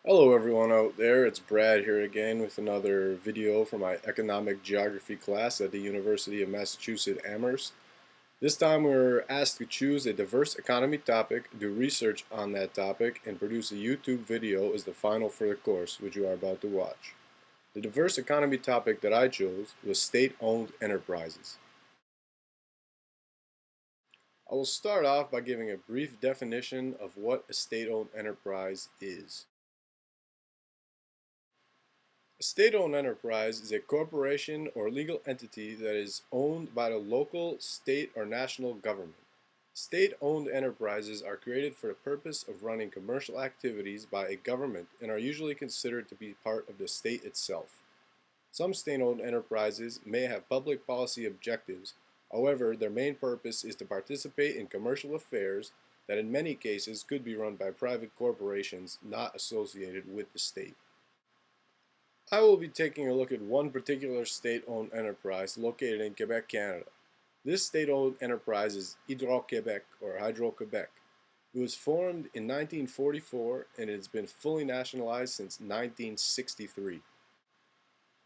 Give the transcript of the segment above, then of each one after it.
Hello everyone out there, it's Brad here again with another video for my economic geography class at the University of Massachusetts Amherst. This time we were asked to choose a diverse economy topic, do research on that topic, and produce a YouTube video as the final for the course, which you are about to watch. The diverse economy topic that I chose was state-owned enterprises. I will start off by giving a brief definition of what a state-owned enterprise is. A state-owned enterprise is a corporation or legal entity that is owned by the local, state, or national government. State-owned enterprises are created for the purpose of running commercial activities by a government and are usually considered to be part of the state itself. Some state-owned enterprises may have public policy objectives. However, their main purpose is to participate in commercial affairs that in many cases could be run by private corporations not associated with the state. I will be taking a look at one particular state-owned enterprise located in Quebec, Canada. This state-owned enterprise is Hydro-Québec or Hydro-Québec. It was formed in 1944 and it has been fully nationalized since 1963.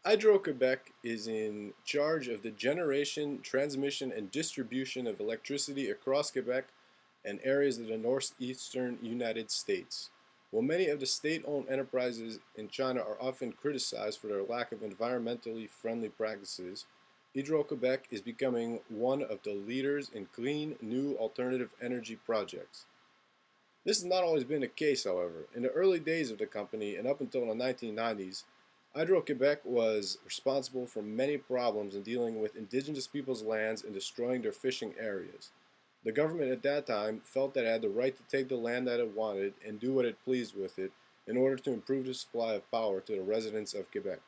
Hydro-Québec is in charge of the generation, transmission, and distribution of electricity across Quebec and areas of the northeastern United States. While many of the state-owned enterprises in China are often criticized for their lack of environmentally friendly practices, Hydro-Québec is becoming one of the leaders in clean, new alternative energy projects. This has not always been the case, however. In the early days of the company and up until the 1990s, Hydro-Québec was responsible for many problems in dealing with indigenous people's lands and destroying their fishing areas. The government at that time felt that it had the right to take the land that it wanted and do what it pleased with it in order to improve the supply of power to the residents of Quebec.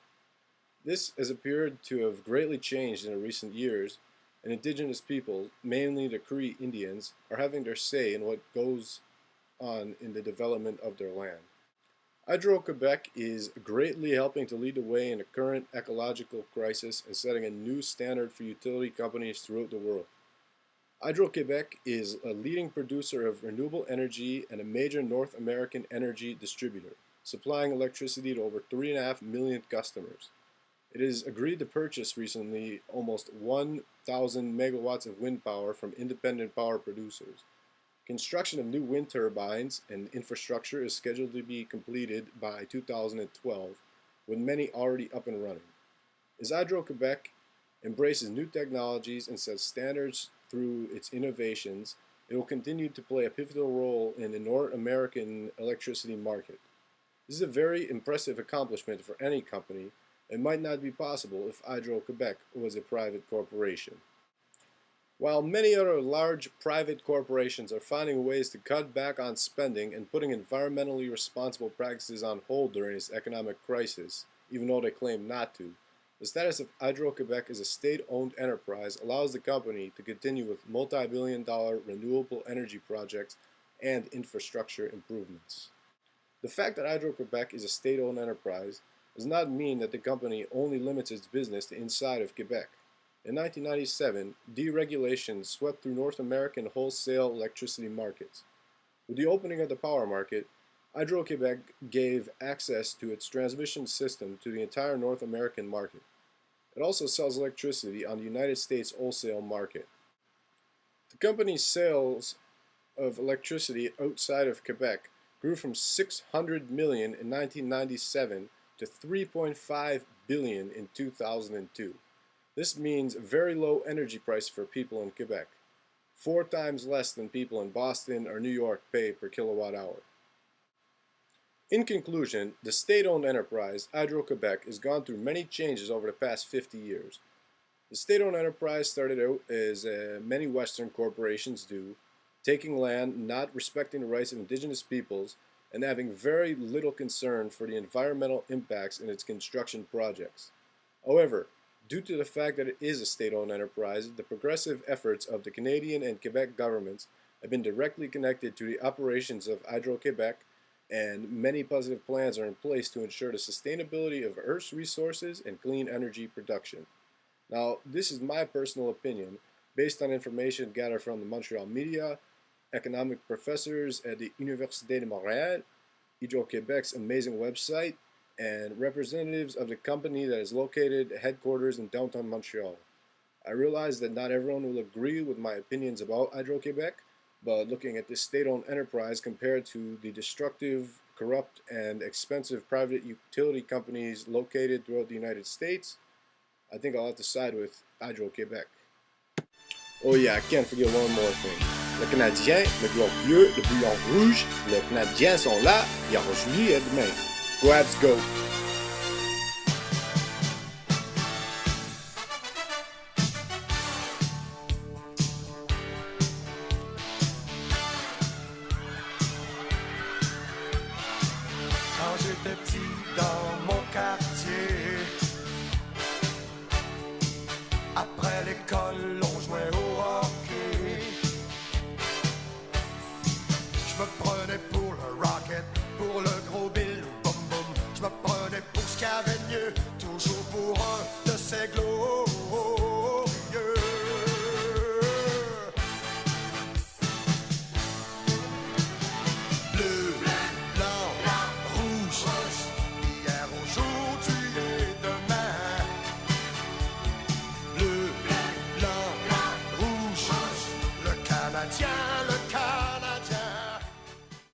This has appeared to have greatly changed in the recent years, and indigenous peoples, mainly the Cree Indians, are having their say in what goes on in the development of their land. Hydro-Quebec is greatly helping to lead the way in the current ecological crisis and setting a new standard for utility companies throughout the world. Hydro-Québec is a leading producer of renewable energy and a major North American energy distributor, supplying electricity to over 3.5 million customers. It has agreed to purchase recently almost 1,000 megawatts of wind power from independent power producers. Construction of new wind turbines and infrastructure is scheduled to be completed by 2012, with many already up and running. As Hydro-Québec embraces new technologies and sets standards through its innovations, it will continue to play a pivotal role in the North American electricity market. This is a very impressive accomplishment for any company and might not be possible if Hydro-Québec was a private corporation. While many other large private corporations are finding ways to cut back on spending and putting environmentally responsible practices on hold during this economic crisis, even though they claim not to, the status of Hydro-Québec as a state-owned enterprise allows the company to continue with multi-billion-dollar renewable energy projects and infrastructure improvements. The fact that Hydro-Québec is a state-owned enterprise does not mean that the company only limits its business to inside of Quebec. In 1997, deregulation swept through North American wholesale electricity markets. With the opening of the power market, Hydro-Québec gave access to its transmission system to the entire North American market. It also sells electricity on the United States wholesale market. The company's sales of electricity outside of Quebec grew from 600 million in 1997 to 3.5 billion in 2002. This means a very low energy price for people in Quebec, 4 times less than people in Boston or New York pay per kilowatt hour. In conclusion, the state-owned enterprise, Hydro-Québec, has gone through many changes over the past 50 years. The state-owned enterprise started out as many Western corporations do, taking land, not respecting the rights of indigenous peoples, and having very little concern for the environmental impacts in its construction projects. However, due to the fact that it is a state-owned enterprise, the progressive efforts of the Canadian and Quebec governments have been directly connected to the operations of Hydro-Québec, and many positive plans are in place to ensure the sustainability of Earth's resources and clean energy production. Now, this is my personal opinion, based on information gathered from the Montreal media, economic professors at the Université de Montréal, Hydro-Quebec's amazing website and representatives of the company that is located headquarters in downtown Montreal. I realize that not everyone will agree with my opinions about Hydro-Quebec, but looking at this state-owned enterprise compared to the destructive, corrupt, and expensive private utility companies located throughout the United States, I think I'll have to side with Hydro-Quebec. Oh yeah, I can't forget one more thing. Le Canadien, le globe bleu, le bouillon rouge, les Canadiens sont là, et en juillet et demain. Go Habs, go! Quand j'étais petit dans mon quartier,